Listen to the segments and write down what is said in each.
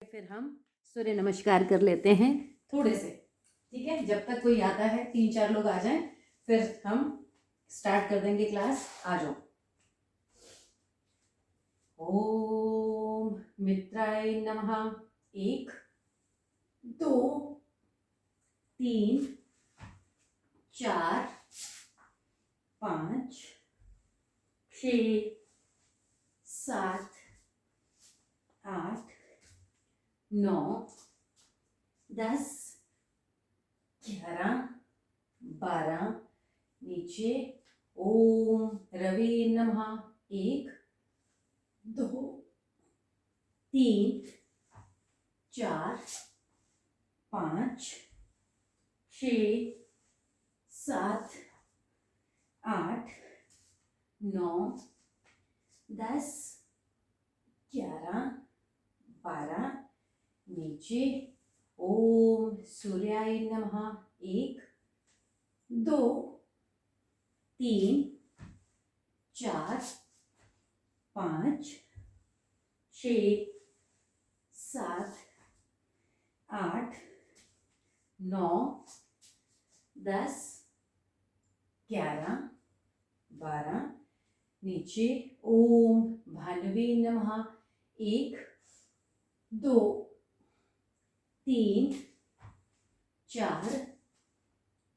फिर हम सूर्य नमस्कार कर लेते हैं थोड़े से, ठीक है। जब तक कोई आता है 3-4 लोग आ जाएं, फिर हम स्टार्ट कर देंगे क्लास। आ जाओ। ओम मित्राय नमः। 1 2 3 4 5 6 7 8 9 10 11 12 नीचे। ओम रवि नमः। 1 2 3 4 5 6 7 8 9 10 11 12 नीचे। ओम सूर्याय नमः। 1 2 3 4 5 6 7 8 9 10 11 12 नीचे। ओम भानुवे नमः। 1 2 3 4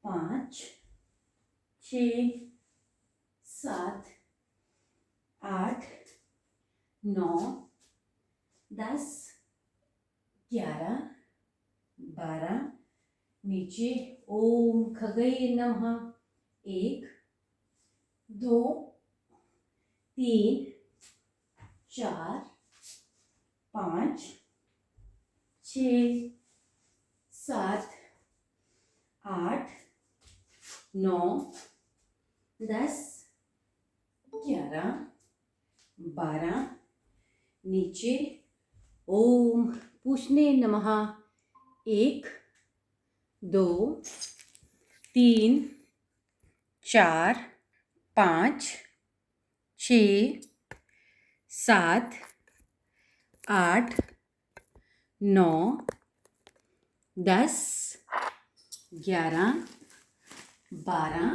5 6 7 8 9 10 11 12 नीचे। ओम खगय नमः। 1 2 3 4 5 6 7 8 9 10 11 12 नीचे। ओम पूषणे नमः। 1 2 3 4 5 6 7 8 9 10 11 12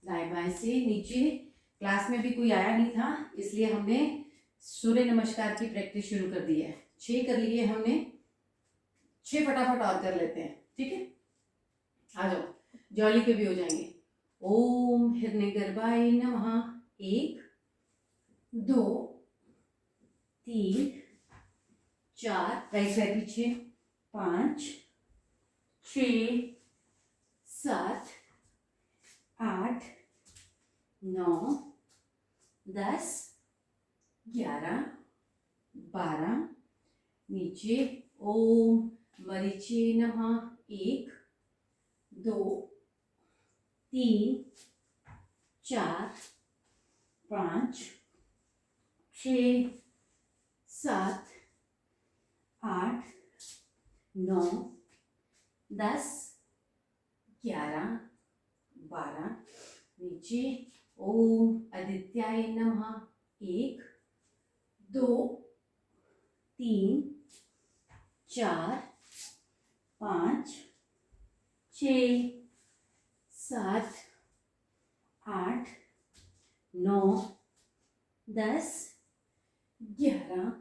दाएं बाएं से नीचे। क्लास में भी कोई आया नहीं था, इसलिए हमने सूर्य नमस्कार की प्रैक्टिस शुरू कर दी है। 6 कर लिए हमने, 6 फटाफट और कर लेते हैं, ठीक है। आ जाओ, जॉली के भी हो जाएंगे। ओम हिरण्यगर्भाय नमः। 1 2 3 4 राइट साइड पीछे। 5 6 7 8 9 10 11 12 नीचे। ओम मरीचे नमः। 1 2 3 4 5 6 7 8 9 10 11 12 नीचे। ओम आदित्याय नमः। 1 2 3 4 5 6 7 8 9 10 11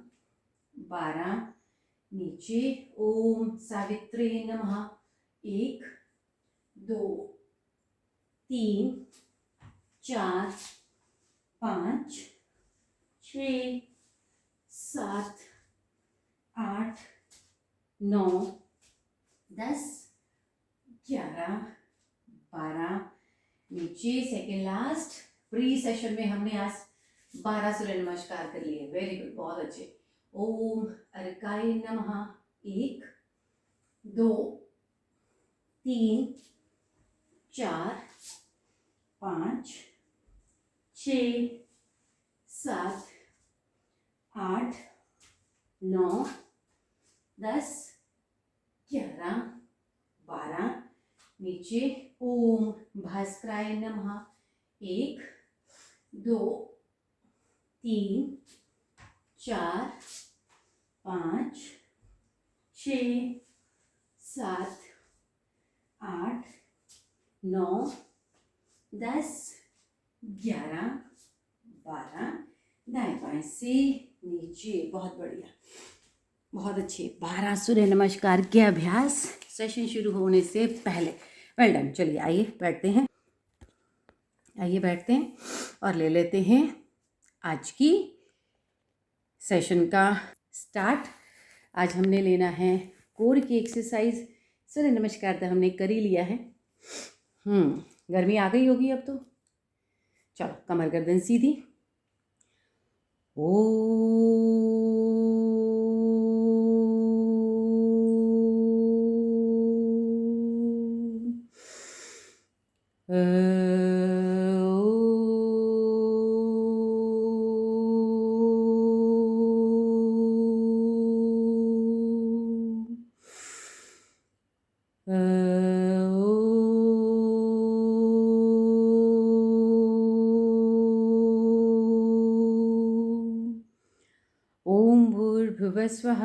12 नीचे। ओम सावित्रे नमः। 1 2 3 4 5 6 7 8 9 10 11 12 नीचे। सेकेंड लास्ट प्री सेशन में हमने आज 12 सूर्य नमस्कार कर लिए। वेरी गुड, बहुत अच्छे। ओम अर्काय नमः। 1 2 3 4 5 6 7 8 9 10 11 12 नीचे। ओम भास्कराय नमः। 1 2 3 4 5 6, 7, 8, 9, 10, 11, 12, दाएं बाएं से नीचे। बहुत बढ़िया, बहुत अच्छे। 12 सूर्य नमस्कार के अभ्यास सेशन शुरू होने से पहले। Well done. चलिए आइए बैठते हैं, आइए बैठते हैं और ले लेते हैं आज की सेशन का स्टार्ट। आज हमने लेना है कोर की एक्सरसाइज। सूर्य नमस्कार तो हमने कर ही लिया है। गर्मी आ गई होगी अब तो। चलो कमर गर्दन सीधी। ओम भूर्भुवस्वः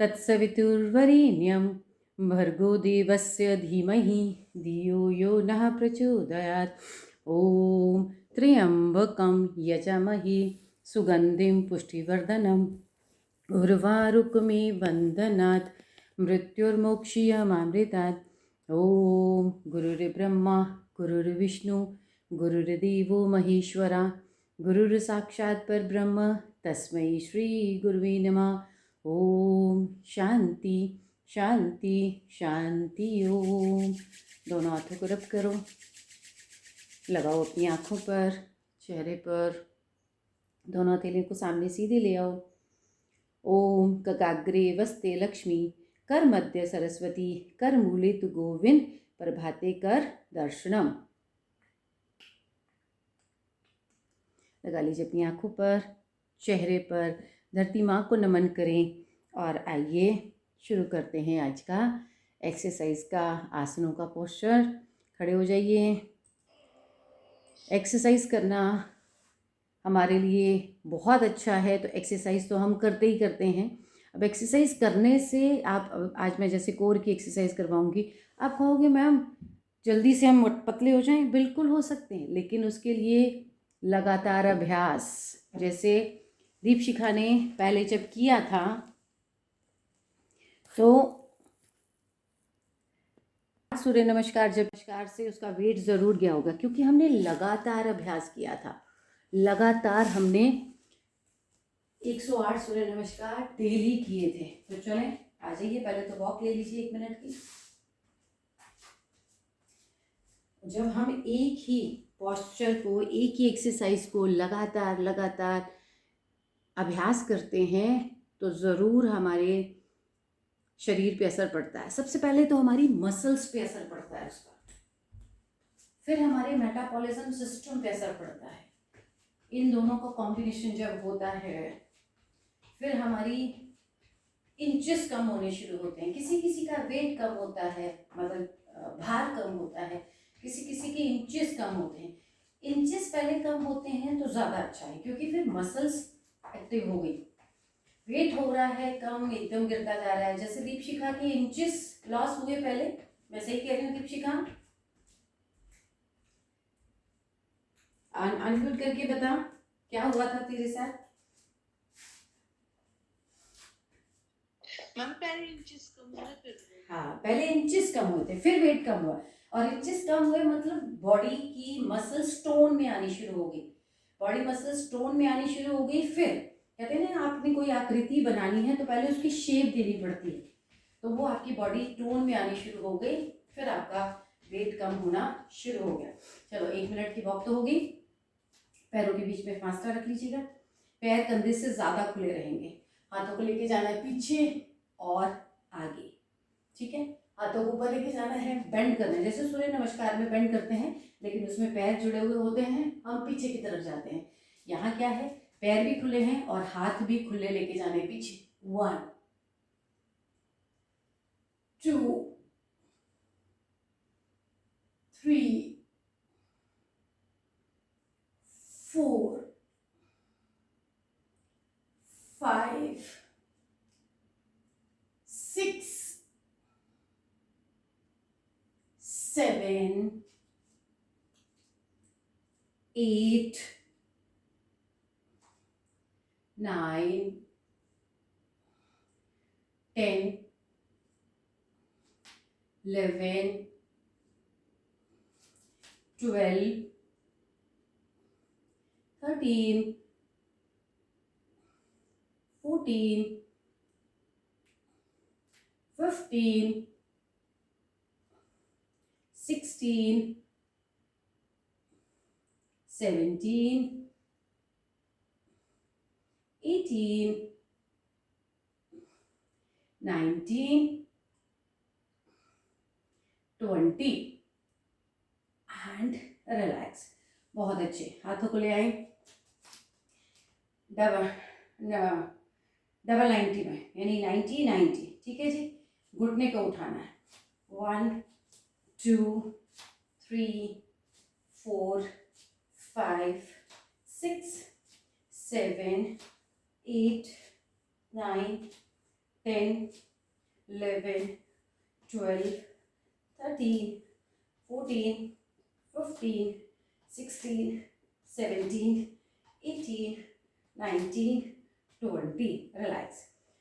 तत्सवितुर्वरेण्यं भर्गो देवस्य धीमहि धियो यो नः प्रचोदयात्। ओम त्र्यंबकं यजामहे सुगंधिं पुष्टिवर्धनम् उर्वारुकमेव बन्धनात् मृत्युर्मोक्षीयमामृतात्। ओम गुरुर्ब्रह्मा गुरुर्विष्णु गुरुर्देवो महेश्वरा गुरुर्साक्षात् परब्रह्म तस्मै श्री गुरुवे नमः। ओम शांति शांति शांति। ओम। दोनों हाथों को रब करो, लगाओ अपनी आँखों पर, चेहरे पर। दोनों हथेलियों को सामने सीधे ले आओ। ओम कगाग्रे वस्ते लक्ष्मी कर मध्य सरस्वती कर मूले तु गोविंद प्रभाते कर दर्शनम। लगा लीजिए अपनी आँखों पर, चेहरे पर। धरती माँ को नमन करें और आइए शुरू करते हैं आज का एक्सरसाइज का आसनों का पोस्चर। खड़े हो जाइए। एक्सरसाइज करना हमारे लिए बहुत अच्छा है, तो एक्सरसाइज तो हम करते ही करते हैं। अब एक्सरसाइज करने से आप, आज मैं जैसे कोर की एक्सरसाइज करवाऊंगी, आप कहोगे मैम जल्दी से हम पतले हो जाएं। बिल्कुल हो सकते हैं, लेकिन उसके लिए लगातार अभ्यास। जैसे दीपशिखा ने पहले जब किया था तो सूर्य नमस्कार जब नमस्कार से उसका वेट ज़रूर गया होगा, क्योंकि हमने लगातार अभ्यास किया था। लगातार हमने 108 सूर्य नमस्कार डेली किए थे। तो चलें आ जाइए, पहले तो वॉक ले लीजिए 1 मिनट की। जब हम एक ही पोस्चर को, एक ही एक्सरसाइज को लगातार अभ्यास करते हैं तो ज़रूर हमारे शरीर पे असर पड़ता है। सबसे पहले तो हमारी मसल्स पे असर पड़ता है उसका, फिर हमारे मेटाबॉलिज्म सिस्टम पे असर पड़ता है। इन दोनों का कॉम्बिनेशन जब होता है, फिर हमारी इंचेस कम होने शुरू होते हैं। किसी किसी का वेट कम होता है, मतलब भार कम होता है, किसी किसी के इंचेस कम होते हैं। इंचेस पहले कम होते हैं तो ज़्यादा अच्छा है, क्योंकि फिर मसल्स एक्टिव हो गई। वेट हो रहा है कम, एकदम गिरता जा रहा है। जैसे दीपशिखा के इंचेस लॉस हुए पहले, मैं सही कह रही हूँ दीपशिखा? अनम्यूट करके बता क्या हुआ था तेरे साथ। पहले इंचेस कम हुए, फिर हाँ, पहले इंचेस कम हुए थे, फिर वेट कम हुआ। और इंचेस कम हुए मतलब बॉडी की मसल स्टोन में आनी शुरू हो गई। बॉडी मसल स्टोन में आनी शुरू हो गई। फिर कहते हैं ना, आपने कोई आकृति बनानी है तो पहले उसकी शेप देनी पड़ती है, तो वो आपकी बॉडी टोन में आनी शुरू हो गई। फिर आपका वेट कम होना शुरू हो गया। चलो 1 मिनट की वॉक तो हो गई। पैरों के बीच में फासला रख लीजिएगा। पैर कंधे से ज़्यादा खुले रहेंगे। हाथों को लेके जाना है पीछे और आगे, ठीक है। हाथों को ऊपर लेके जाना है, बेंड करना है। जैसे सूर्य नमस्कार में बेंड करते हैं, लेकिन उसमें पैर जुड़े हुए होते हैं, हम पीछे की तरफ जाते हैं। यहाँ क्या है, पैर भी खुले हैं और हाथ भी खुले लेके जाने पीछे। 1 2 3 4 5 6 7, 8, 9, 10, 11, 12, 13, 14, 15, 16, 17, 18, 19, 20 एंड रिलैक्स। बहुत अच्छे, हाथों को ले आए डबल डबल 90 में, यानी 90 90। ठीक है जी, घुटने को उठाना है। 1 2 3 4 5 6 7 8 9 10 11 12 13 14 15 16 17 18 19 20। रिलैक्स।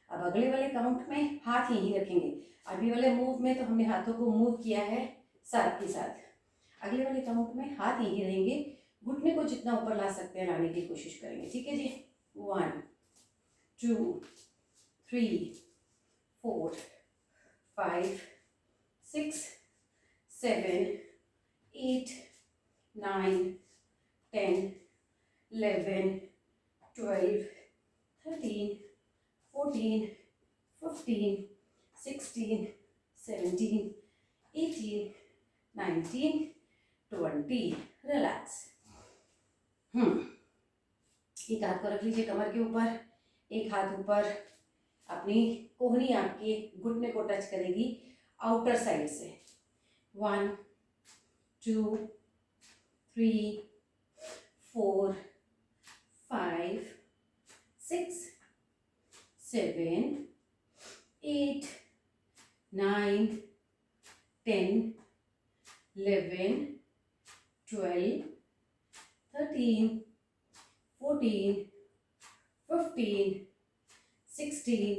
अब अगले वाले काउंट में हाथ यहीं रखेंगे। अभी वाले मूव में तो हमने हाथों को मूव किया है साथ के साथ, अगले वाले काउंट में हाथ यहीं रहेंगे। घुटने को जितना ऊपर ला सकते हैं लाने की कोशिश करेंगे। ठीक है जी, 1 2 3 4 5 6 7 8 9 10 11 12 13 14 15 16 17 18 19 20। रिलैक्स। एक हाथ को रख लीजिए कमर के ऊपर, एक हाथ ऊपर, अपनी कोहनी आपके घुटने को टच करेगी आउटर साइड से। 1 2 3 4 5 6 7 8 9 10 11 12 13 14 15 16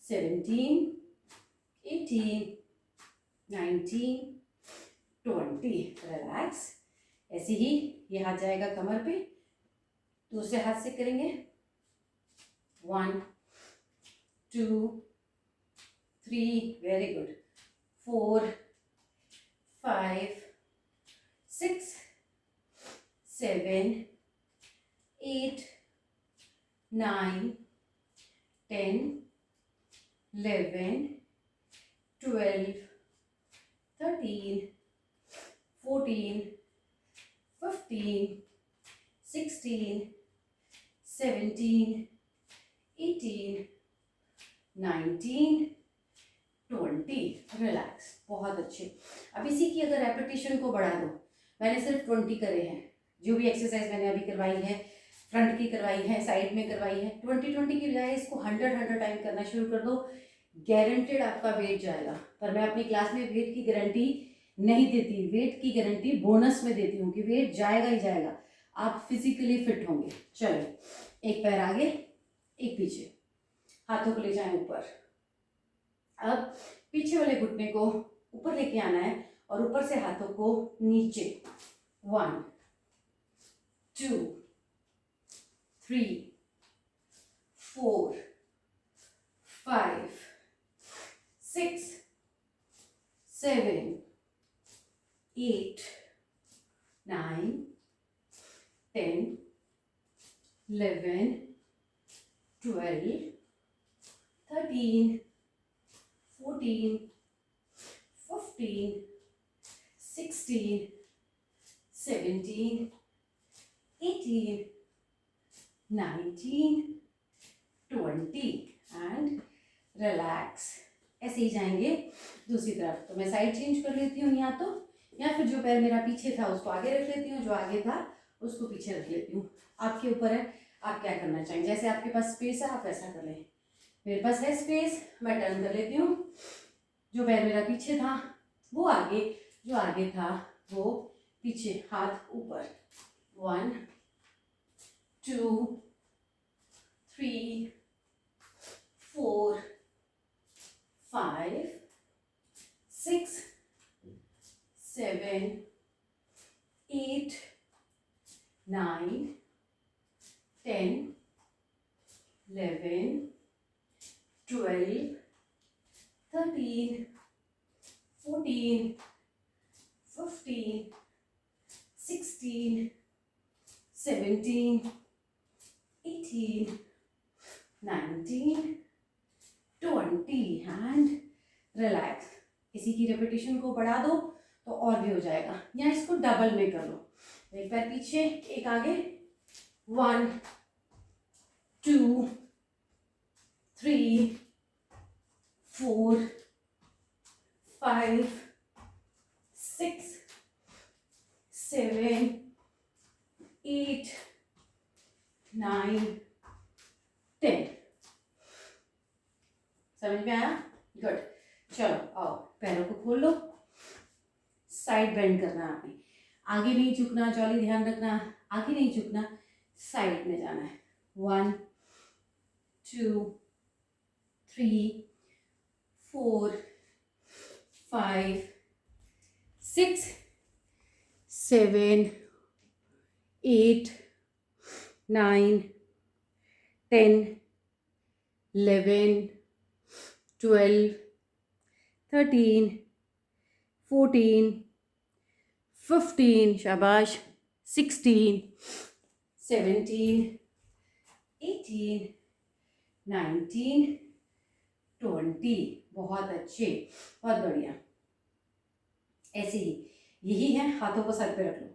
17 18 19 20। रिलैक्स। ऐसे ही ये हाथ जाएगा कमर पे, दूसरे हाथ से करेंगे। 1 2 3, वेरी गुड, 4 5 6 7 8 9 10 11 12 13 14 15 16 17 18 19 20। रिलैक्स। बहुत अच्छे। अब इसी की अगर रेपिटेशन को बढ़ा दो, मैंने सिर्फ 20 करे हैं, जो भी एक्सरसाइज मैंने अभी करवाई है, फ्रंट की करवाई है, साइड में करवाई है, 20 की बजाय इसको 100 टाइम करना शुरू कर दो। गारंटेड आपका वेट जाएगा। पर मैं अपनी क्लास में वेट की गारंटी नहीं देती, वेट की गारंटी बोनस में देती हूँ कि वेट जाएगा ही जाएगा, आप फिजिकली फिट होंगे। चलो, एक पैर आगे एक पीछे, हाथों को ले जाएं ऊपर। अब पीछे वाले घुटने को ऊपर लेके आना है और ऊपर से हाथों को नीचे। 1 2 3 4 5 6 7 8 9 10 11 12 13 14 15 16 17 18 19 20 एंड रिलैक्स। ऐसे ही जाएंगे दूसरी तरफ। तो मैं साइड चेंज कर लेती हूँ, या फिर जो पैर मेरा पीछे था उसको आगे रख लेती हूँ, जो आगे था उसको पीछे रख लेती हूँ। आपके ऊपर है आप क्या करना चाहेंगे। जैसे आपके पास स्पेस है आप वैसा कर लें। मेरे पास है स्पेस, मैं टर्न कर लेती हूँ। जो पैर मेरा पीछे था वो आगे, जो आगे था वो पीछे, हाथ ऊपर। 1 2 3 4 5 6 7 8 9 10 11 12 13 14 15 16 17 18 19 20 एंड रिलैक्स। इसी की रेपिटेशन को बढ़ा दो तो और भी हो जाएगा, या इसको डबल में कर लो। एक पैर पीछे, एक आगे। 1 2 3 4 5 6 7 8 9 10। समझ में आया? गुड। चलो आओ, पैरों को खोल लो। साइड बेंड करना है आपने, आगे नहीं झुकना, जॉली ध्यान रखना, आगे नहीं झुकना, साइड में जाना है। 1 2 3 4 5 6 7 8 9 10 11 12 13 14 15, शाबाश, 16 17 18 19 20। बहुत अच्छे, बहुत बढ़िया। ऐसे ही, यही है, हाथों को सर पे रख लो।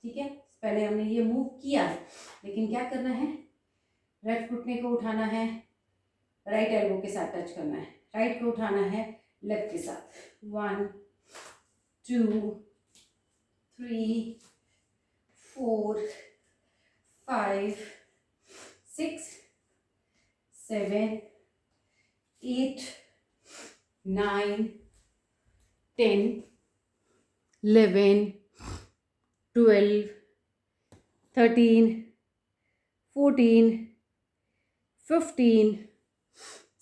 ठीक है, पहले हमने ये मूव किया है, लेकिन क्या करना है, लेफ्ट घुटने को उठाना है, राइट एल्बो के साथ टच करना है, राइट को उठाना है लेफ्ट के साथ। 1 2 3 4 5 6 7 8 9 10 11 12 13 14 15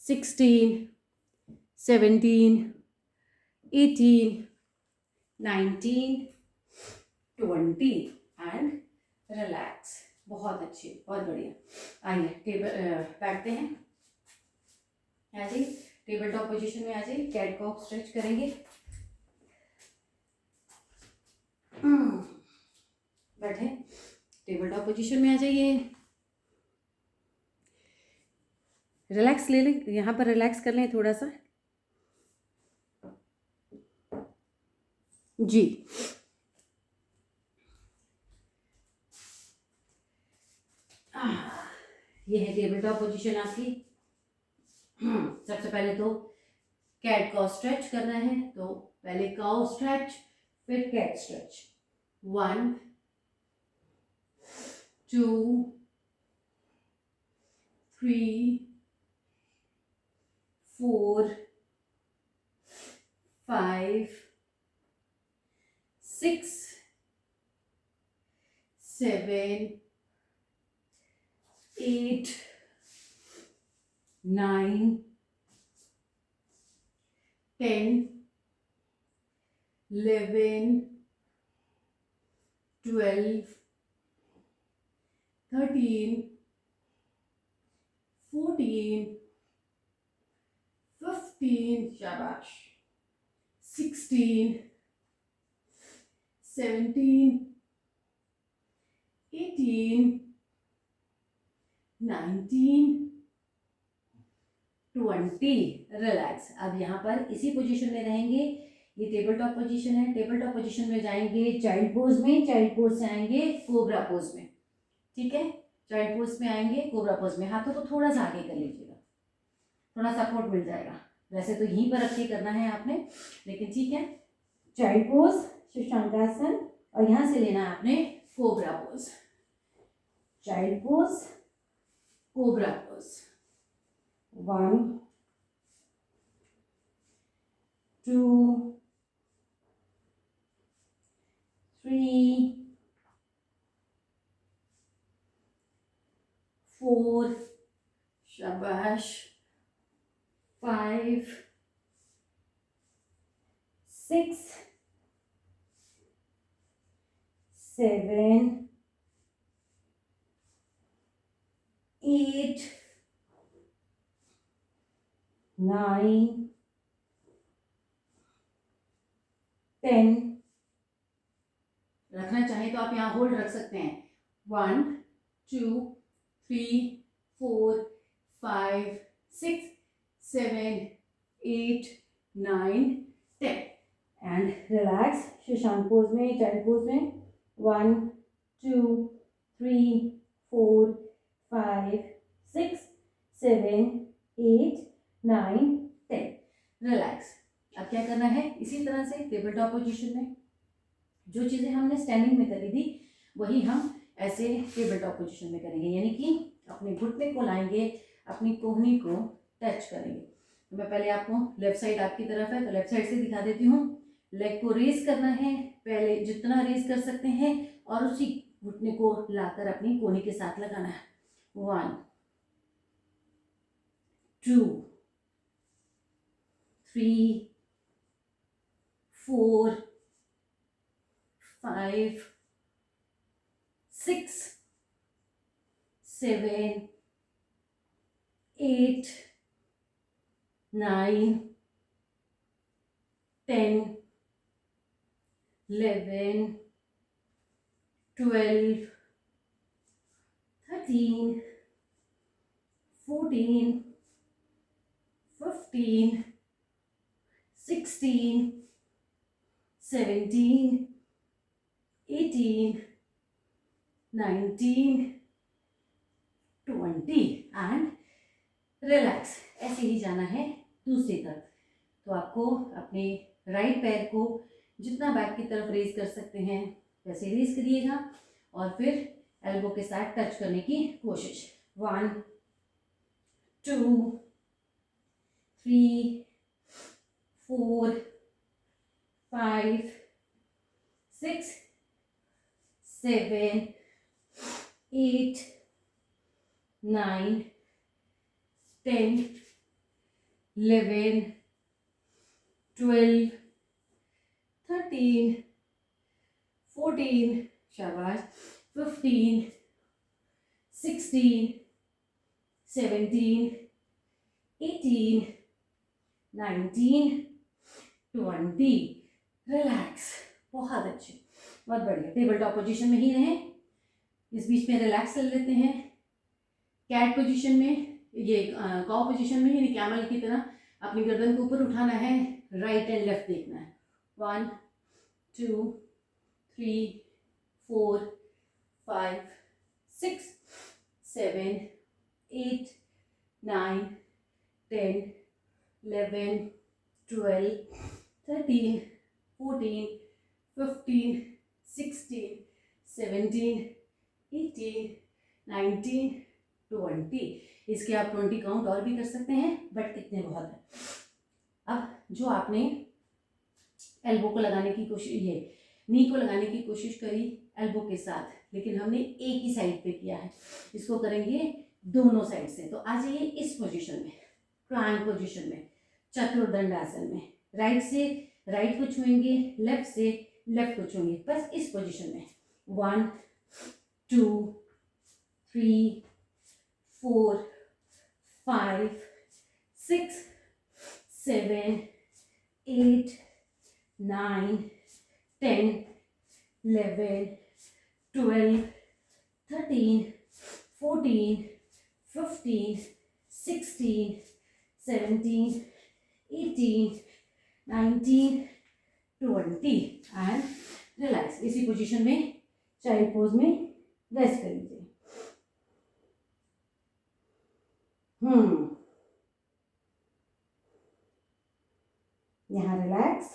16 17 18 19 20 एंड रिलैक्स। बहुत अच्छे, बहुत बढ़िया। आइए टेबल बैठते हैं, आ जाइए टेबल टॉप पोजीशन में आ जाइए, कैट कॉक स्ट्रेच करेंगे। बैठे, टेबल टॉप पोजीशन में आ जाइए, रिलैक्स ले लें, यहाँ पर रिलैक्स कर लें थोड़ा सा जी। ये है टेबल टॉप पोजीशन आपकी। सबसे पहले तो कैट काउ स्ट्रेच करना है, तो पहले काउ स्ट्रेच फिर कैट स्ट्रेच। 1 2 3 4 5 6 7 8 9 10 11 12 13 14 15, शाबाश, 16 17 18 19 20। रिलैक्स। अब यहाँ पर इसी पोजीशन में रहेंगे, ये टेबल टॉप पोजीशन है, टेबल टॉप पोजीशन में जाएंगे चाइल्ड पोज में, चाइल्ड पोज से आएंगे कोबरा पोज में। ठीक है, चाइल्ड पोज में आएंगे कोबरा पोज में, हाथों को थोड़ा सा आगे कर लीजिएगा, थोड़ा सपोर्ट मिल जाएगा। वैसे तो यहीं पर रख के करना है आपने, लेकिन ठीक है। चाइल्ड पोज, शशांकासन, और यहाँ से लेना है आपने cobra pose. Child pose, cobra pose. 1 2 शाबाश. 5, 6, 7, 8, 9, 10. रखना चाहे तो आप यहाँ होल्ड रख सकते हैं. 1, 2, 3, 4, 5, 6, 7, 8, 9, 10. And relax. शशांक पोज में, चाइल्ड पोज में. 1, 2, 3, 4, 5, 6, 7, 8, 9, 10. रिलैक्स. अब क्या करना है, इसी तरह से टेबल टॉप पोजीशन में जो चीज़ें हमने स्टैंडिंग में करी थी वही हम ऐसे टेबल टॉप पोजीशन में करेंगे, यानी कि अपने घुटने को लाएंगे, अपनी कोहनी को टच करेंगे. तो मैं पहले आपको लेफ्ट साइड आपकी तरफ है तो लेफ्ट साइड से दिखा देती हूँ. लेग को रेज करना है, पहले जितना रेज कर सकते हैं और उसी घुटने को लाकर अपनी कोहनी के साथ लगाना है. 1, 2, 3, 4, 5, 6, 7, 8, 9, 10, 11, 12, 13, 14, 15, 16, 17, 18, 19, 20 एंड रिलैक्स. ऐसे ही जाना है दूसरी तरफ. तो आपको अपने राइट पैर को जितना बैक की तरफ रेज कर सकते हैं वैसे रेज करिएगा और फिर एल्बो के साथ टच करने की कोशिश. 1, 2, 3, 4, 5, 6, 7, 8, 9, 10, 11, 12, 13, 14, शाबाश, 15, 16, 17, 18, 19, 20. रिलैक्स. बहुत अच्छे, बहुत बढ़िया. टेबल टॉप पोजीशन में ही रहें. इस बीच में रिलैक्स कर लेते हैं. कैट पोजीशन में, ये काउ पोजीशन में, यानी कैमल की तरह अपनी गर्दन को ऊपर उठाना है, राइट एंड लेफ्ट देखना है. 1, 2, 3, 4, 5, 6, 7, 8, 9, 10, 11, 12, 13, 14, 15, 16, 17, 18, 19, 20. इसके आप 20 काउंट और भी कर सकते हैं बट इतने बहुत है. अब जो आपने एल्बो को लगाने की कोशिश, ये नी को लगाने की कोशिश करी एल्बो के साथ, लेकिन हमने एक ही साइड पे किया है. इसको करेंगे दोनों साइड से. तो आ जाइए इस पोजीशन में, प्लांक पोजीशन में, चतुर्दंड आसन में. राइट से राइट को छुएंगे, लेफ्ट से लेफ्ट को छुएंगे, बस इस पोजीशन में. 1, 2, 3, 4, 5, 6, 7, 8, 9, 10, 11, 12, 13, 14, 15, 16, 17, 18, 19, 20 एंड रिलैक्स. इसी पोजीशन में चाइल्ड पोज में रेस्ट कर लीजिए. यहाँ रिलैक्स.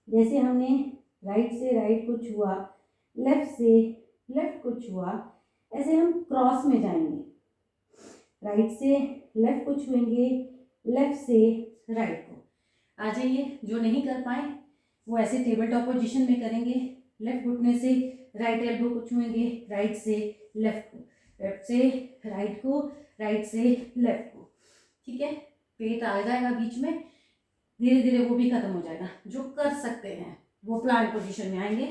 जैसे हमने राइट से राइट को छुआ, लेफ्ट से लेफ्ट को छुआ, ऐसे हम क्रॉस में जाएंगे. राइट से लेफ्ट को छुएंगे, लेफ्ट से राइट को. आ जाइए. जो नहीं कर पाए वो ऐसे टेबल टॉप पोजीशन में करेंगे. लेफ्ट घुटने से राइट एल्बो को छुएंगे, राइट से लेफ्ट को, लेफ्ट से राइट को, राइट से लेफ्ट को, ठीक है। पेट आ जाएगा बीच में, धीरे धीरे वो भी खत्म हो जाएगा। जो कर सकते हैं वो प्लांट पोजीशन में आएंगे,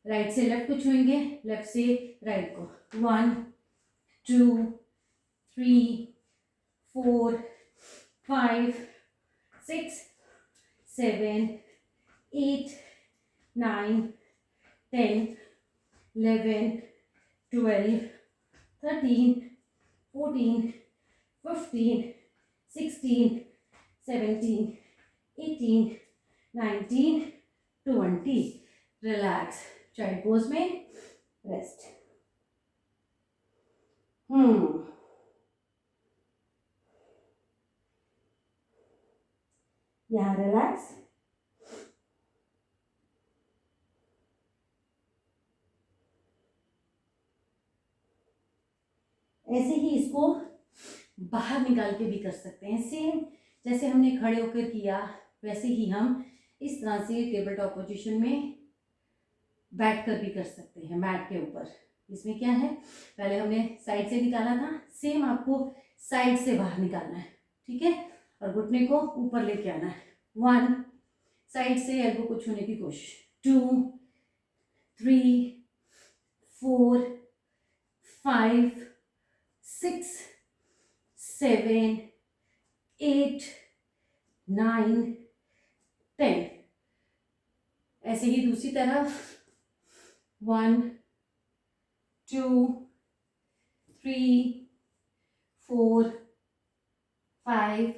राइट से लेफ्ट को छुएंगे, लेफ्ट से राइट को। 1 2 3 4 5 6 7 8 9 10 11 12 13 14 15 16 17 18 19 20। रिलैक्स, चाइल्ड पोज में रेस्ट। यहाँ रिलैक्स, ऐसे ही इसको बाहर निकाल के भी कर सकते हैं। सेम जैसे हमने खड़े होकर किया वैसे ही हम इस तरह से टेबल टॉप पोजीशन में बैठ कर भी कर सकते हैं मैट के ऊपर। इसमें क्या है, पहले हमने साइड से निकाला था, सेम आपको साइड से बाहर निकालना है, ठीक है। और घुटने को ऊपर लेके आना है। 1, साइड से एल्बो को छूने की कोशिश। 2 3 4 5 6 7 8 9 10। ऐसे ही दूसरी तरफ 1 2 3 4 5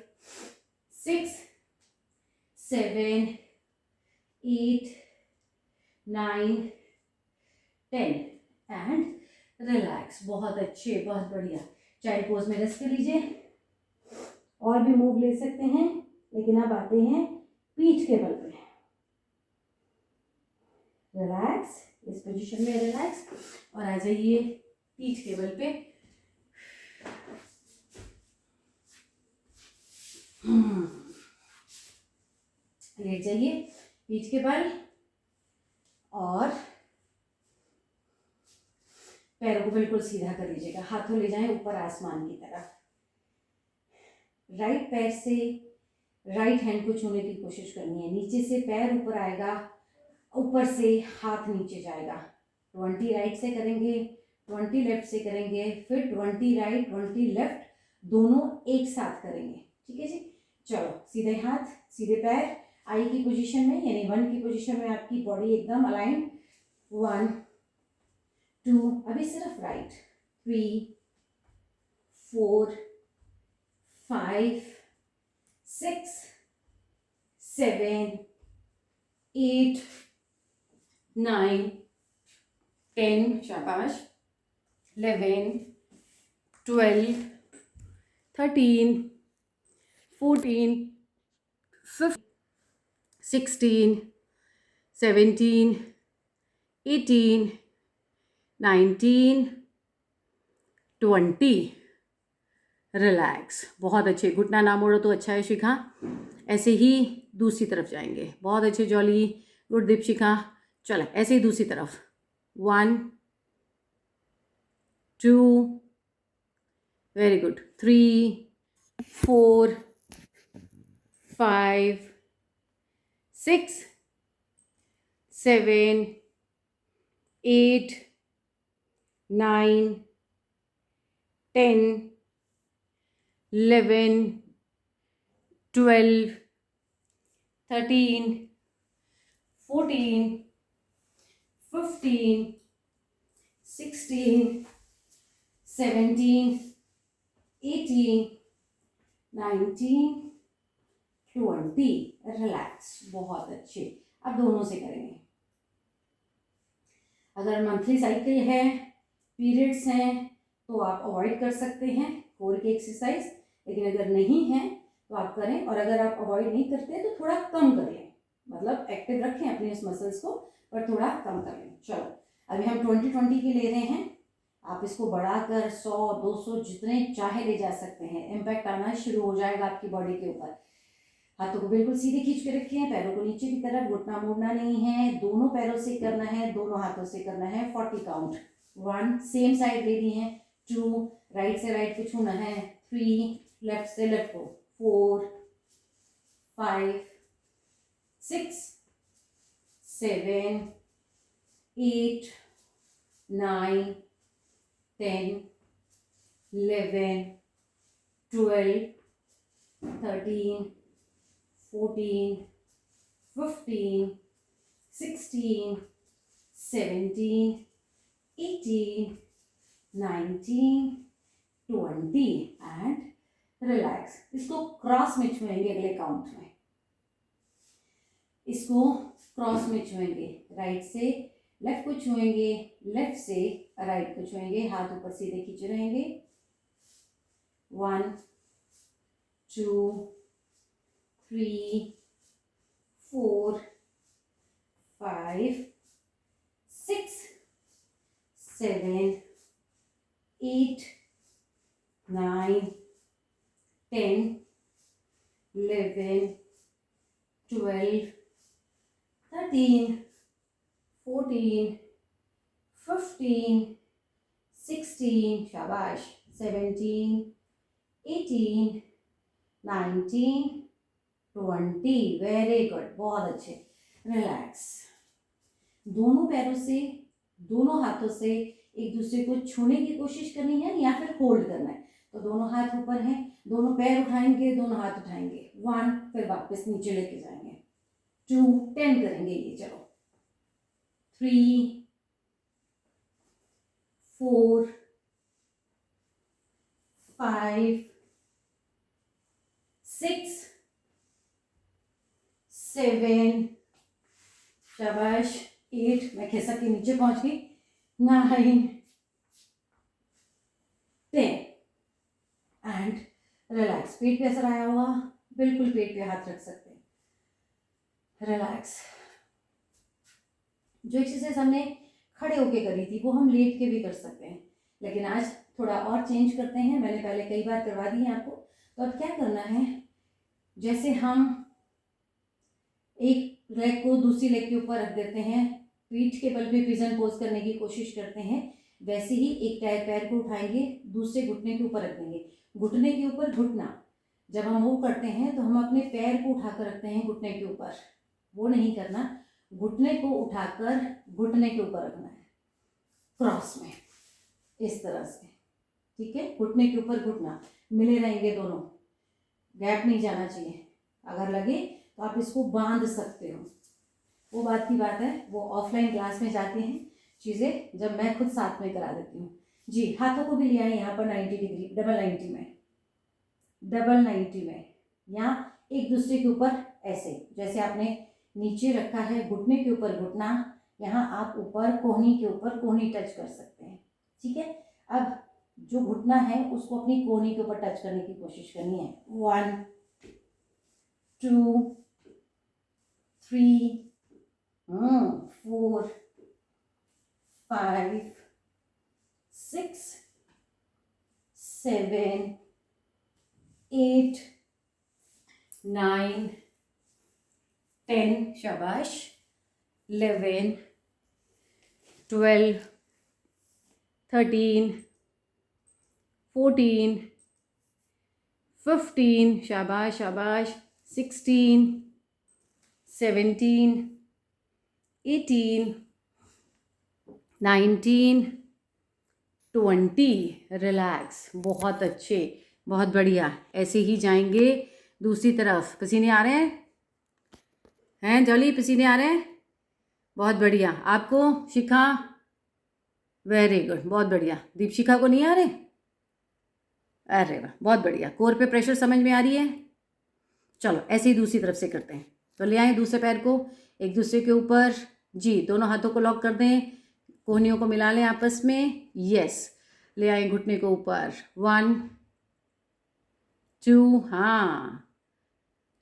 6 7 8 9 10 एंड रिलैक्स। बहुत अच्छे, बहुत बढ़िया। चाइल्ड पोज में रेस्ट कर लीजिए। और भी मूव ले सकते हैं, लेकिन अब आते हैं पीठ के बल पे। रिलैक्स, इस पोजीशन में रिलैक्स, और आ जाइए पीठ के बल पे। लेट जाइए पीठ के बल और पैरों को बिल्कुल सीधा कर लीजिएगा। हाथों ले जाएं ऊपर आसमान की तरफ। राइट पैर से राइट हैंड को छूने की कोशिश करनी है। नीचे से पैर ऊपर आएगा, ऊपर से हाथ नीचे जाएगा। 20 राइट से करेंगे, 20 लेफ्ट से करेंगे, फिर 20 राइट 20 लेफ्ट, दोनों एक साथ करेंगे, ठीक है जी। चलो, सीधे हाथ सीधे पैर आई की पोजीशन में, यानी 1 की पोजीशन में आपकी बॉडी एकदम अलाइन। 1 2, अभी सिर्फ राइट। 3 4 5 6 7 8 9 10, शाबाश। 11 12 13 14 15 16 17 18 19 20। रिलैक्स, बहुत अच्छे। घुटना ना मोड़ो तो अच्छा है शिखा। ऐसे ही दूसरी तरफ जाएंगे। बहुत अच्छे जॉली, गुड दीपशिखा। चलो ऐसे ही दूसरी तरफ। 1 2, वेरी गुड। 3 4 5 6 7 8 9 10 11 12 13 14 15 16 17 18 19 20। रिलैक्स, बहुत अच्छे। अब दोनों से करेंगे। अगर मंथली साइकिल है, पीरियड्स हैं, तो आप अवॉइड कर सकते हैं कोर की एक्सरसाइज, लेकिन अगर नहीं है तो आप करें। और अगर आप अवॉइड नहीं करते तो थोड़ा कम कर लें, मतलब एक्टिव रखें अपने इस मसल्स को, पर थोड़ा कम कर लें। चलो, अभी हम 20-20 के ले रहे हैं। आप इसको बढ़ाकर 100 200 जितने चाहे ले जा सकते हैं। इम्पैक्ट आना शुरू हो जाएगा आपकी बॉडी के ऊपर। हाथों को बिल्कुल सीधे खींच के रखिए, पैरों को नीचे की तरफ, घुटना मोड़ना नहीं है। दोनों पैरों से करना है, दोनों हाथों से करना है। 40 काउंट। 1, सेम साइड लेनी है। 2, राइट से राइट को छूना है, 3, लेफ्ट से लेफ्ट को 4, 5, 6, 7, 8, 9, 10, 11, 12, 13, 14, 15, 16, 17, 18, 19, 20 एंड रिलैक्स। इसको क्रॉस में छुएंगे अगले काउंट में, इसको क्रॉस में छुएंगे, राइट से लेफ्ट को छुएंगे, लेफ्ट से राइट को छुएंगे, हाथ ऊपर सीधे खींचे रहेंगे। 1, 2, 3, 4, 5, 6, 7, 8, 9, 10, 11, 12, 13, 14, 15, 16, शाबाश, 17, 18, 19, 20, वेरी गुड, बहुत अच्छे। रिलैक्स। दोनों पैरों से, दोनों हाथों से एक दूसरे को छूने की कोशिश करनी है या फिर होल्ड करना है। तो दोनों हाथ ऊपर हैं, दोनों पैर उठाएंगे, दोनों हाथ उठाएंगे, 1, फिर वापस नीचे लेके जाएंगे, 2, 10 करेंगे ये, चलो, 3, 4, 5, 6, 7, शाबाश, 8, मैं खिसक के नीचे पहुंच गई, 9, 10 एंड रिलैक्स। पेट पे असर आया हुआ, बिल्कुल पेट पे हाथ रख सकते हैं, रिलैक्स। जो एक्सरसाइज हमने खड़े होके करी थी वो हम लेट के भी कर सकते हैं, लेकिन आज थोड़ा और चेंज करते हैं। मैंने पहले कई बार करवा दी है आपको, तो अब क्या करना है, जैसे हम एक लेग को दूसरी लेग के ऊपर रख देते हैं, पीठ के बल पे पिजन पोज करने की कोशिश करते हैं, वैसे ही एक पैर को उठाएंगे, दूसरे घुटने के ऊपर रख देंगे, घुटने के ऊपर घुटना। जब हम वो करते हैं तो हम अपने पैर को उठाकर रखते हैं घुटने के ऊपर, वो नहीं करना, घुटने को उठाकर घुटने के ऊपर रखना है क्रॉस में, इस तरह से, ठीक है। घुटने के ऊपर घुटना मिले रहेंगे, दोनों गैप नहीं जाना चाहिए। अगर लगे तो आप इसको बांध सकते हो, वो बात की बात है, वो ऑफलाइन क्लास में जाती हैं चीज़ें, जब मैं खुद साथ में करा देती हूँ। जी, हाथों को भी लिया है यहाँ पर 90 डिग्री, डबल 90 में, डबल 90 में, यहाँ एक दूसरे के ऊपर ऐसे, जैसे आपने नीचे रखा है घुटने के ऊपर घुटना, यहाँ आप ऊपर कोहनी के ऊपर कोहनी टच कर सकते हैं, ठीक है। अब जो घुटना है उसको अपनी कोहनी के ऊपर टच करने की कोशिश करनी है, 1, 2, 3, 4, 5, 6, 7, 8, 9, 10, शाबाश, 11, 12, 13, 14, 15, शाबाश शाबाश, 16, 17, 18, 19, 20, रिलैक्स। बहुत अच्छे, बहुत बढ़िया। ऐसे ही जाएंगे दूसरी तरफ। पसीने आ रहे हैं जॉली, पसीने आ रहे हैं, बहुत बढ़िया। आपको शिखा, वेरी गुड, बहुत बढ़िया। दीपशिखा को नहीं आ रहे, अरे वाह, बहुत बढ़िया। कोर पे प्रेशर समझ में आ रही है। चलो ऐसे ही दूसरी तरफ से करते हैं। तो ले आए दूसरे पैर को एक दूसरे के ऊपर, जी, दोनों हाथों को लॉक कर दें, कोहनियों को मिला लें आपस में, यस। ले आए घुटने को ऊपर, 1, 2, हाँ,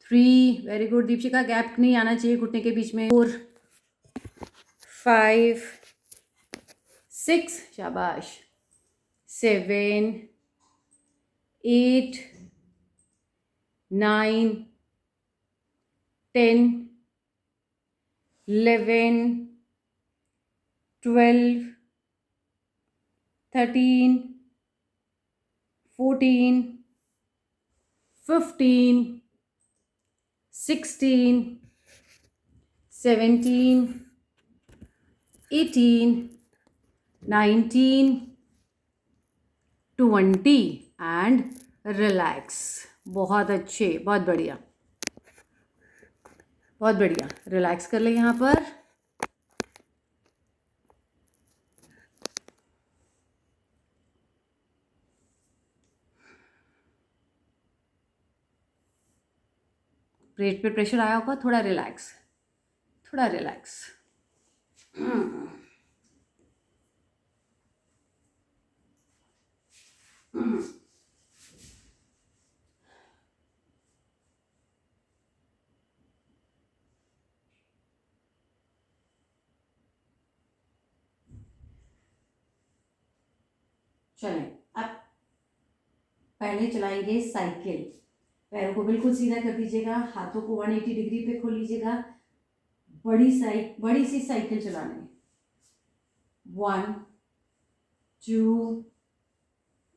3, वेरी गुड दीपशिका, गैप नहीं आना चाहिए घुटने के बीच में, 4, 5, 6, शाबाश, 7, 8, 9, 10, 11, 12, 13, 14, 15, 16, 17, 18, 19, 20 एंड रिलैक्स. बहुत अच्छे, बहुत बढ़िया, बहुत बढ़िया. रिलैक्स कर ले यहाँ पर. पेट पे प्रेशर आया होगा, थोड़ा रिलैक्स, थोड़ा रिलैक्स. चलें, अब पहले चलाएंगे साइकिल. पैरों को बिल्कुल सीधा कर दीजिएगा, हाथों को 180 डिग्री पे खोल लीजिएगा. बड़ी सी साइकिल चलाने. 1, 2,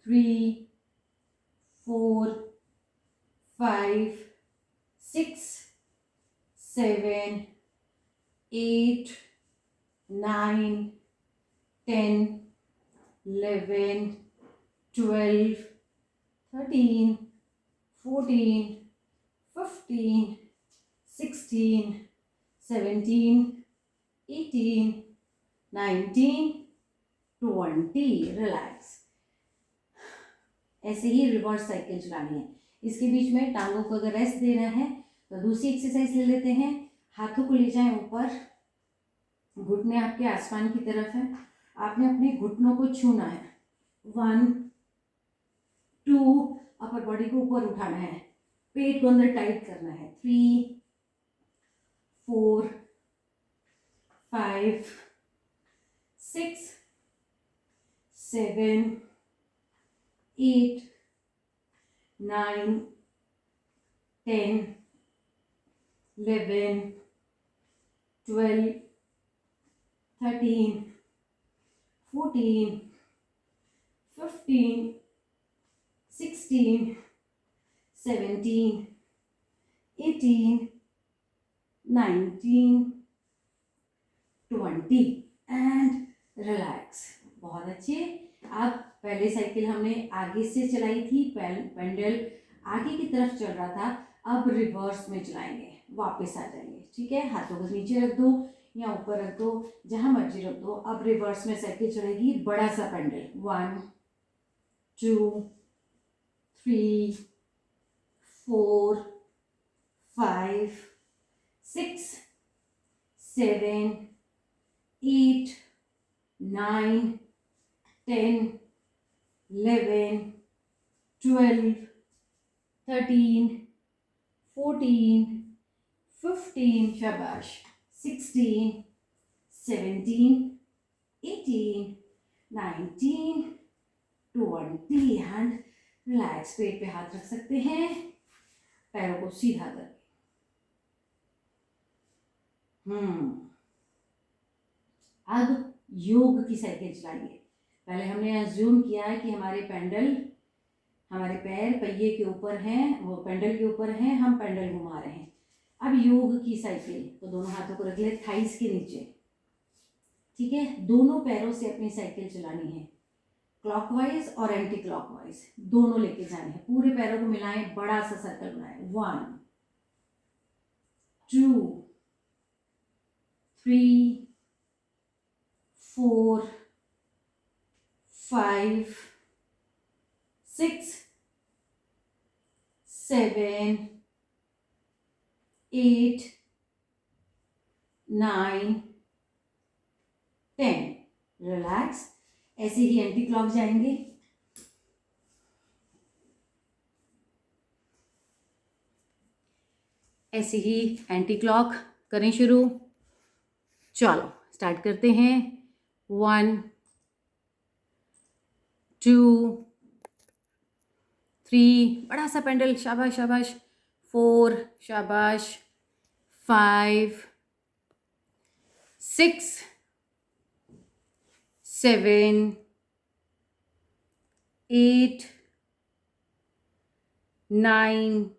3, 4, 5, 6, 7, 8, 9, 10, 11, 12, 13, 14, 15, 16, 17, 18, 19, 20. रिलैक्स. ऐसे ही रिवर्स साइकिल चलानी है. इसके बीच में टांगों को अगर रेस्ट देना है तो दूसरी एक्सरसाइज ले लेते हैं. हाथों को ले जाएं ऊपर, घुटने आपके आसमान की तरफ है. आपने अपने घुटनों को छूना है. 1, 2, अपर बॉडी को ऊपर उठाना है. पेट को अंदर टाइट करना है. 3, 4, 5, 6, 7, 8, 9, 10, 11, 12, 13, 14, 15, 16, 17, 18, 19, 20 एंड रिलैक्स. बहुत अच्छे. अब पहले साइकिल हमने आगे से चलाई थी, पेंडल आगे की तरफ चल रहा था. अब रिवर्स में चलाएंगे, वापस आ जाएंगे. ठीक है, हाथों को नीचे रख दो या ऊपर रख दो, जहां मर्जी रख दो. अब रिवर्स में साइकिल चलेगी. बड़ा सा पेंडल. 1, 2, 3, 4, 5, 6, 7, 8, 9, 10, 11, 12, 13, 14, 15, शाबाश, 16, 17, 18, 19, 20 एंड रिलैक्स. पेट पे हाथ रख सकते हैं, पैरों को सीधा करके. अब योग की साइकिल चलाइए. पहले हमने अज्यूम किया है कि हमारे पैर पहिए के ऊपर हैं, वो पेंडल के ऊपर हैं, हम पेंडल घुमा रहे हैं. अब योग की साइकिल, तो दोनों हाथों को रख ले थाइस के नीचे. ठीक है, दोनों पैरों से अपनी साइकिल चलानी है. क्लॉकवाइज और एंटी क्लॉकवाइज दोनों लेके जाने हैं. पूरे पैरों को मिलाएं, बड़ा सा सर्कल बनाएं. 1, 2, 3, 4, 5, 6, 7, 8, 9, 10. रिलैक्स. ऐसे ही एंटी क्लॉक जाएंगे. ऐसे ही एंटी क्लॉक करें शुरू. चलो स्टार्ट करते हैं. 1, 2, 3, बड़ा सा पेंडल, शाबाश शाबाश. 4, शाबाश. 5, 6, 7, 8, 9,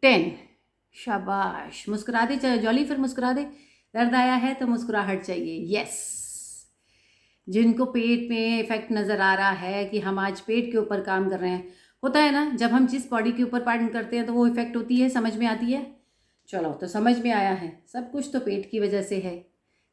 10। शाबाश, मुस्कुरा दे जॉली, फिर मुस्कुरा दे। दर्द आया है तो मुस्कुराहट चाहिए। यस, जिनको पेट में इफेक्ट नज़र आ रहा है कि हम आज पेट के ऊपर काम कर रहे हैं, होता है ना, जब हम जिस बॉडी के ऊपर पार्ट करते हैं तो वो इफेक्ट होती है, समझ में आती है। चलो, तो समझ में आया है, सब कुछ तो पेट की वजह से है।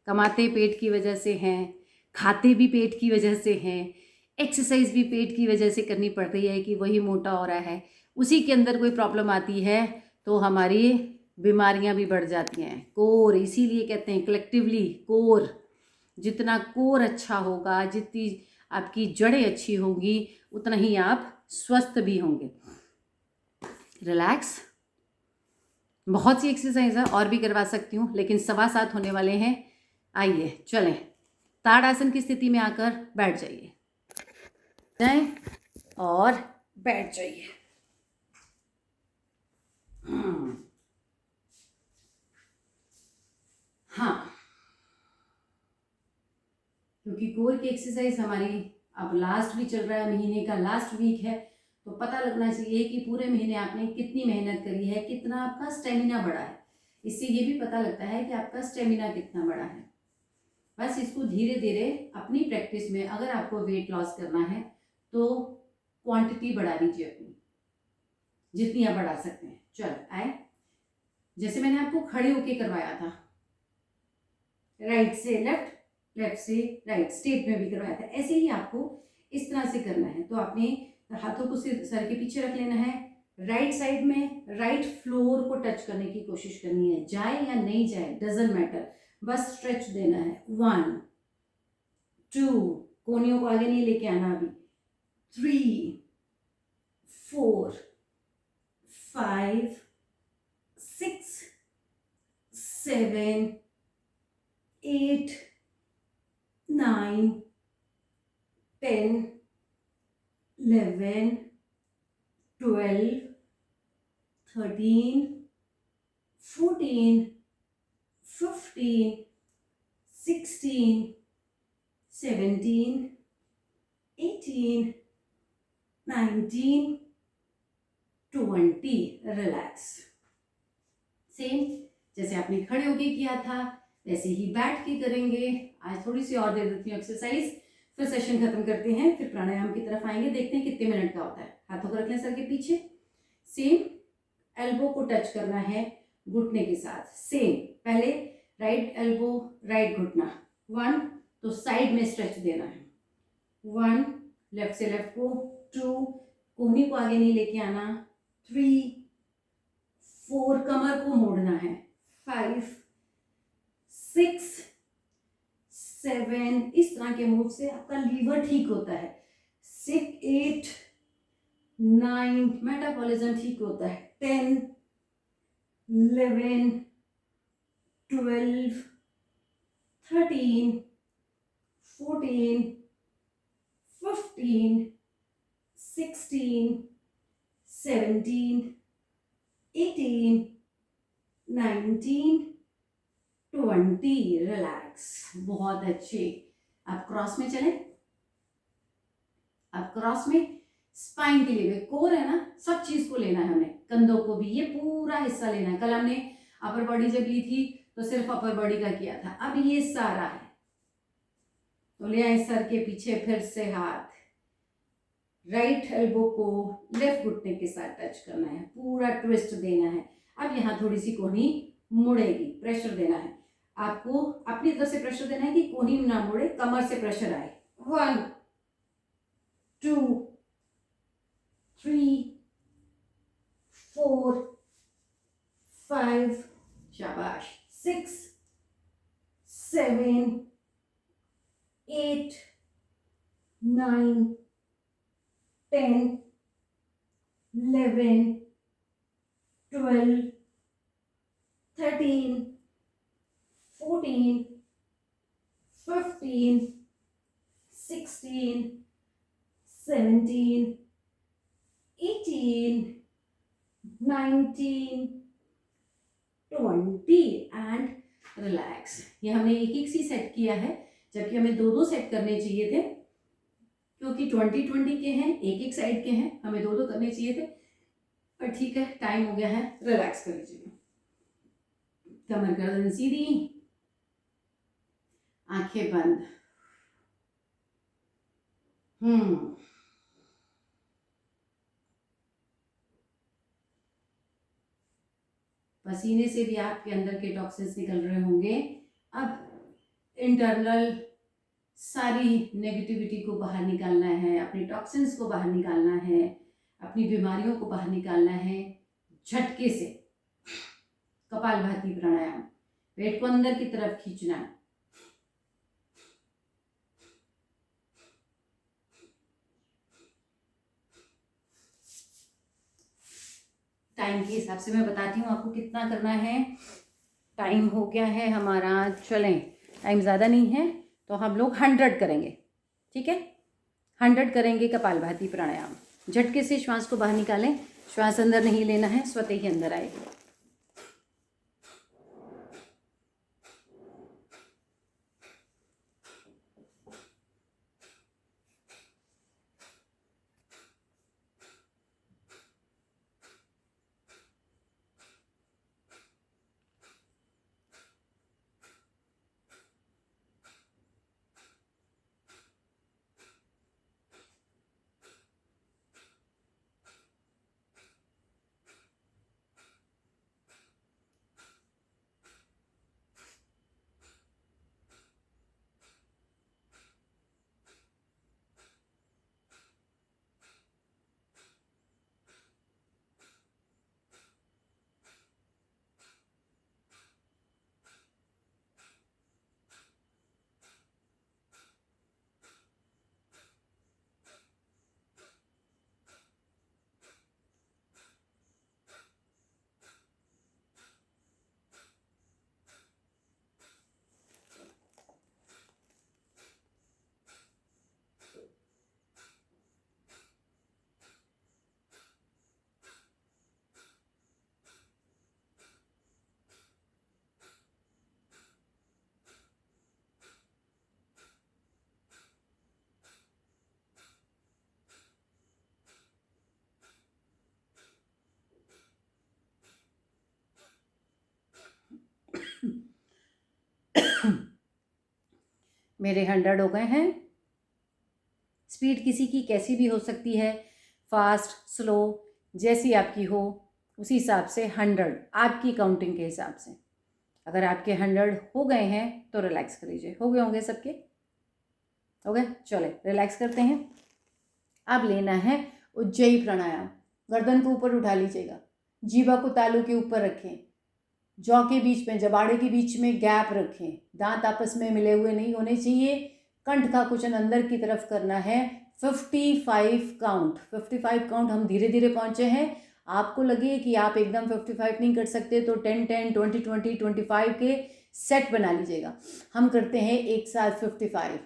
कमाते पेट की वजह से हैं, खाते भी पेट की वजह से हैं, एक्सरसाइज भी पेट की वजह से करनी पड़ रही है कि वही मोटा हो रहा है। उसी के अंदर कोई प्रॉब्लम आती है तो हमारी बीमारियां भी बढ़ जाती हैं। कोर, इसीलिए कहते हैं कलेक्टिवली कोर, जितना कोर अच्छा होगा, जितनी आपकी जड़ें अच्छी होंगी, उतना ही आप स्वस्थ भी होंगे। रिलैक्स। बहुत सी एक्सरसाइज है, और भी करवा सकती हूँ, लेकिन 7:15 होने वाले हैं। आइए चलें, ताड़ासन की स्थिति में आकर बैठ जाइए, जाएं और बैठ जाइए। हाँ, क्योंकि कोर की एक्सरसाइज हमारी अब लास्ट भी चल रहा है, महीने का लास्ट वीक है, तो पता लगना चाहिए कि पूरे महीने आपने कितनी मेहनत करी है, कितना आपका स्टेमिना बढ़ा है। इससे ये भी पता लगता है कि आपका स्टेमिना कितना बढ़ा है। बस इसको धीरे धीरे अपनी प्रैक्टिस में, अगर आपको वेट लॉस करना है तो क्वांटिटी बढ़ा लीजिए अपनी, जितनी आप बढ़ा सकते हैं। चल आए, जैसे मैंने आपको खड़े होके करवाया था, राइट से लेफ्ट, लेफ्ट से राइट, स्टेट में भी करवाया था, ऐसे ही आपको इस तरह से करना है। तो आपने हाथों को सर के पीछे रख लेना है, राइट साइड में राइट फ्लोर को टच करने की कोशिश करनी है, जाए या नहीं जाए डजंट मैटर, बस स्ट्रेच देना है। 1, 2, कोहनियों को आगे नहीं लेके आना अभी, 3, 4, 5, 6, 7, 8, 9, 10, 11, 12, 13, 14, 15, 16, 17, 18, 19, 20। रिलैक्स। सेम जैसे आपने खड़े होके किया था वैसे ही बैठ के करेंगे। आज थोड़ी सी और दे देती हूँ एक्सरसाइज, फिर सेशन खत्म करते हैं, फिर प्राणायाम की तरफ आएंगे, देखते हैं कितने मिनट का होता है। हाथों को रख लें सर के पीछे, सेम एल्बो को टच करना है घुटने के साथ। सेम पहले राइट एल्बो राइट घुटना, 1, तो साइड में स्ट्रेच देना है, 1, लेफ्ट से लेफ्ट को, 2, कोहनी को आगे नहीं लेके आना, 3, 4, कमर को मोड़ना है, 5, 6, 7, इस तरह के मूव से आपका लीवर ठीक होता है, 6, 8, 9, मेटाबॉलिज्म ठीक होता है, 10, 11, 12, 13, 14, 15, 16, 17, 18, 19, 20। रिलैक्स। बहुत अच्छे। आप क्रॉस में चलें, आप क्रॉस में स्पाइन के लिए कोर है ना, सब चीज को लेना है हमें, कंधों को भी, ये पूरा हिस्सा लेना है। कल हमने अपर बॉडी जब ली थी तो सिर्फ अपर बॉडी का किया था, अब ये सारा है। तो ले आए सर के पीछे, फिर से हाथ, राइट एल्बो को लेफ्ट घुटने के साथ टच करना है, पूरा ट्विस्ट देना है। अब यहाँ थोड़ी सी कोहनी मुड़ेगी, प्रेशर देना है आपको, अपनी तरफ से प्रेशर देना है कि कोहनी ना मुड़े, कमर से प्रेशर आए। 1, 2, 3, 4, 5, शाबाश, 6, 7, 8, 9, 10, 11, 12, 13, 14, 15, 16, 17, 18, 19, 20 एंड रिलैक्स। ये हमने एक एक सी सेट किया है, जबकि हमें 2-2 सेट करने चाहिए थे, क्योंकि 20-20 के हैं, एक एक साइड के हैं, हमें दो दो करने चाहिए थे, पर ठीक है, टाइम हो गया है, रिलैक्स कर लीजिए। कमर गर्दन सीधी, आंखें बंद। पसीने से भी आपके अंदर के टॉक्सिन्स निकल रहे होंगे। अब इंटरनल सारी नेगेटिविटी को बाहर निकालना है, अपने टॉक्सिन्स को बाहर निकालना है, अपनी बीमारियों को बाहर निकालना है झटके से। कपालभाति प्राणायाम, पेट को अंदर की तरफ खींचना है। टाइम के हिसाब से मैं बताती हूँ आपको कितना करना है। टाइम हो गया है हमारा, चलें, टाइम ज़्यादा नहीं है तो हम लोग 100 करेंगे, ठीक है। 100 करेंगे कपालभाति प्राणायाम। झटके से श्वास को बाहर निकालें, श्वास अंदर नहीं लेना है, स्वतः ही अंदर आएगी। मेरे 100 हो गए हैं। स्पीड किसी की कैसी भी हो सकती है, फास्ट स्लो जैसी आपकी हो, उसी हिसाब से 100 आपकी काउंटिंग के हिसाब से। अगर आपके 100 हो गए हैं तो रिलैक्स कर लीजिए। हो गए होंगे सबके? हो गए, चले रिलैक्स करते हैं। अब लेना है उज्जयी प्राणायाम। गर्दन को ऊपर उठा लीजिएगा, जीवा को तालू के ऊपर रखें, जौ के बीच में, जबाड़े के बीच में गैप रखें, दांत आपस में मिले हुए नहीं होने चाहिए, कंठ का कुचन अंदर की तरफ करना है। 55 काउंट, 55 काउंट हम धीरे धीरे पहुंचे हैं। आपको लगे कि आप एकदम 55 नहीं कर सकते तो 10-10, 20-20, 25 के सेट बना लीजिएगा। हम करते हैं एक साथ 55।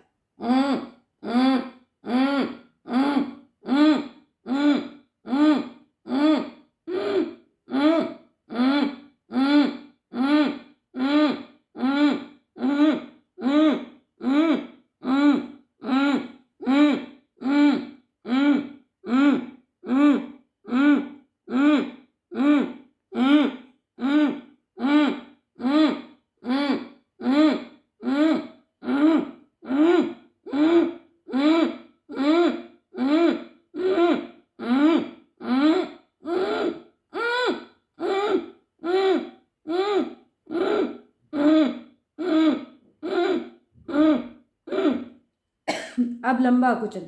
अब लंबा कुचन।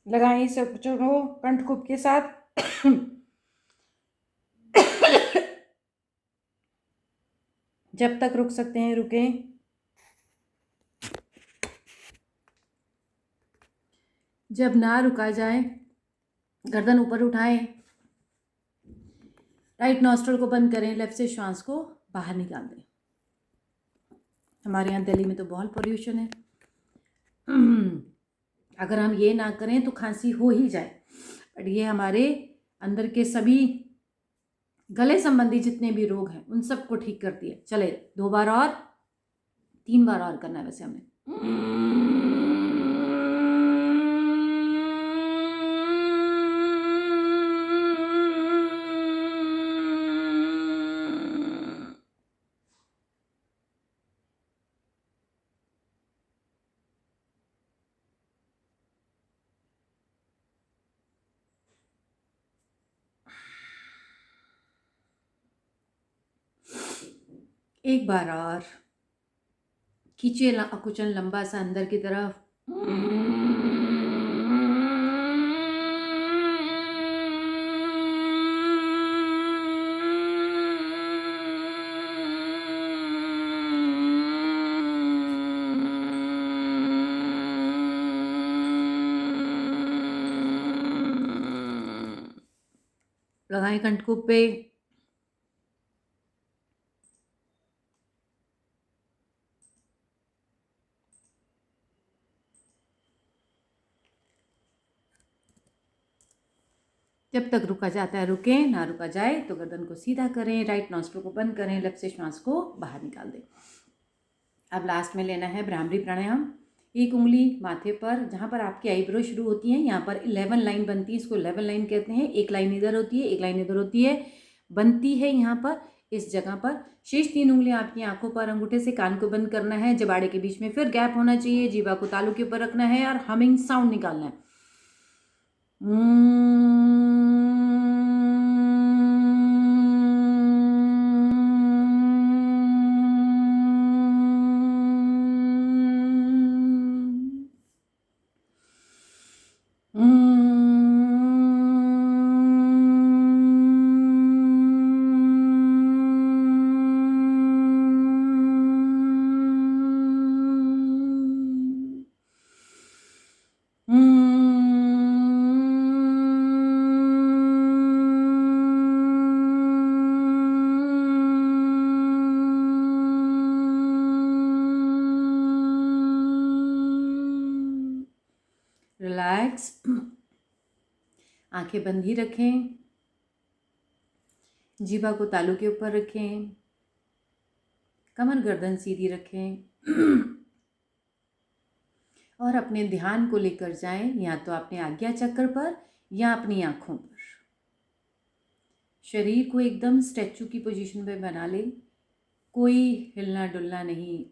लगाएं इस कुचन को कंठकुप के साथ। जब तक रुक सकते हैं रुकें। जब ना रुका जाए गर्दन ऊपर उठाएं, राइट नॉस्ट्रल को बंद करें, लेफ्ट से श्वास को बाहर निकाल दें। हमारे यहाँ दिल्ली में तो बहुत पोल्यूशन है, अगर हम ये ना करें तो खांसी हो ही जाए, बट ये हमारे अंदर के सभी गले संबंधी जितने भी रोग हैं उन सबको ठीक करती है। चले 2 बार और 3 बार और करना है वैसे हमें। एक बार और खींचे कुचन लंबा सा अंदर की तरफ। लगाएं कंठकूप पे। जब तक रुका जाता है रुकें, ना रुका जाए तो गर्दन को सीधा करें, राइट नॉस्ट्रिल को बंद करें, लेफ्ट से श्वास को बाहर निकाल दें। अब लास्ट में लेना है भ्रामरी प्राणायाम। एक उंगली माथे पर, जहाँ पर आपकी आईब्रो शुरू होती है, यहाँ पर 11 लाइन बनती है, इसको 11 लाइन कहते हैं। एक लाइन इधर होती है, एक लाइन इधर होती है, बनती है यहाँ पर इस जगह पर। शेष 3 उंगलियां आपकी आंखों पर, अंगूठे से कान को बंद करना है, जबाड़े के बीच में फिर गैप होना चाहिए, जीवा को तालू के ऊपर रखना है और हमिंग साउंड निकालना है। रिलैक्स, आंखें बंद ही रखें, जीभा को तालू के ऊपर रखें, कमर गर्दन सीधी रखें और अपने ध्यान को लेकर जाएं या तो अपने आज्ञा चक्र पर या अपनी आँखों पर। शरीर को एकदम स्टैचू की पोजीशन पे बना लें, कोई हिलना डुलना नहीं।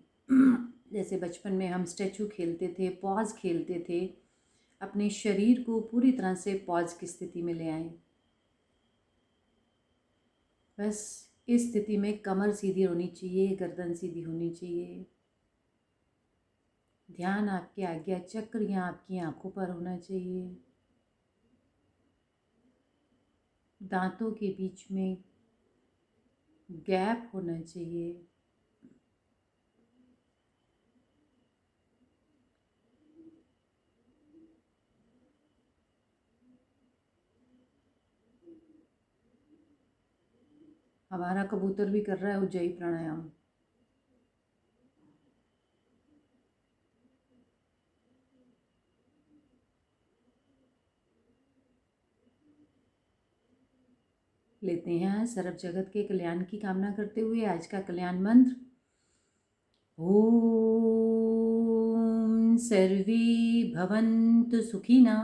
जैसे बचपन में हम स्टैचू खेलते थे, पॉज खेलते थे, अपने शरीर को पूरी तरह से पॉज की स्थिति में ले आएं। बस इस स्थिति में कमर सीधी होनी चाहिए, गर्दन सीधी होनी चाहिए। ध्यान आपके आज्ञा चक्र या आपकी आंखों पर होना चाहिए। दांतों के बीच में गैप होना चाहिए। हमारा कबूतर भी कर रहा है उज्जयी प्राणायाम। लेते हैं सर्व जगत के कल्याण की कामना करते हुए आज का कल्याण मंत्र। ओम सर्वे भवन्तु सुखिनः,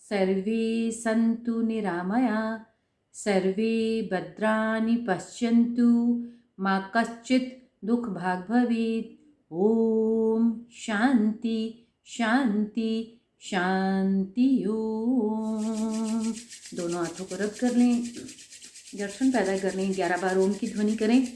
सर्वे सन्तु निरामया, सर्वे भद्राणि पश्यन्तु, मा कश्चित् दुख भाग भवेत्। ओम शांति शांति शांति ओम। दोनों हाथों को रब कर लें, दर्शन पैदा कर लें। 11 बार ओम की ध्वनि करें।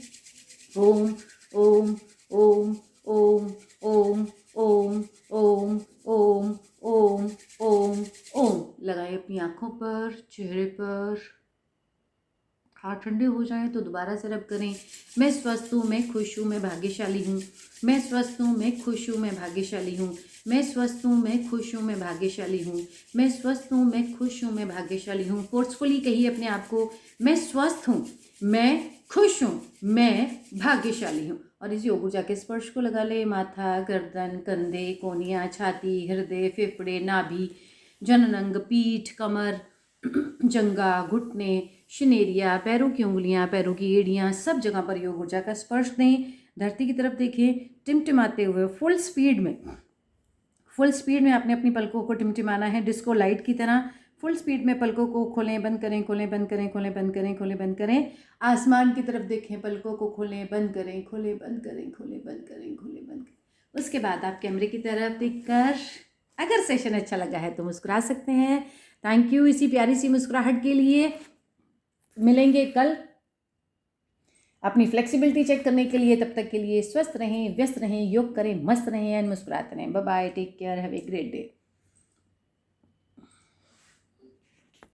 ओम ओम ओम ओम ओम ओम ओम ओम ओम ओम ओम। लगाए अपनी आँखों पर, चेहरे पर। हाथ ठंडे हो जाएं तो दोबारा से रब करें। मैं स्वस्थ हूँ, मैं खुश हूँ, मैं भाग्यशाली हूँ। मैं स्वस्थ हूँ, मैं खुश हूँ, मैं भाग्यशाली हूँ। मैं स्वस्थ हूँ, मैं खुश हूँ, मैं भाग्यशाली हूँ। मैं स्वस्थ हूँ, मैं खुश हूँ, मैं भाग्यशाली हूँ। फोर्सफुली कहिए अपने आप को, मैं स्वस्थ हूँ, मैं खुश हूँ, मैं भाग्यशाली हूँ। और इस योग ऊर्जा के स्पर्श को लगा ले। माथा, गर्दन, कंधे, कोहनियाँ, छाती, हृदय, फेफड़े, नाभि, जननांग, पीठ, कमर, जंघा, घुटने, शनेरिया, पैरों की उंगलियां, पैरों की एड़ियां, सब जगह पर योग ऊर्जा का स्पर्श दें। धरती की तरफ देखें, टिमटिमाते हुए फुल स्पीड में आपने अपनी पलकों को टिमटिमाना है, डिस्को लाइट की तरह। फुल स्पीड में पलकों को खोलें, बंद करें, खोलें, बंद करें, खोलें, बंद करें, खोलें, बंद करें। आसमान की तरफ देखें, पलकों को खोलें, बंद करें, खोलें, बंद करें, खोलें, बंद करें, खोलें, बंद करें। उसके बाद आप कैमरे की तरफ देखकर अगर सेशन अच्छा लगा है तो मुस्कुरा सकते हैं। थैंक यू इसी प्यारी सी मुस्कुराहट के लिए। मिलेंगे कल अपनी फ्लेक्सिबिलिटी चेक करने के लिए। तब तक के लिए स्वस्थ रहें, व्यस्त रहें, योग करें, मस्त रहें एंड मुस्कुराते रहें। Bye bye, take care, have a great day.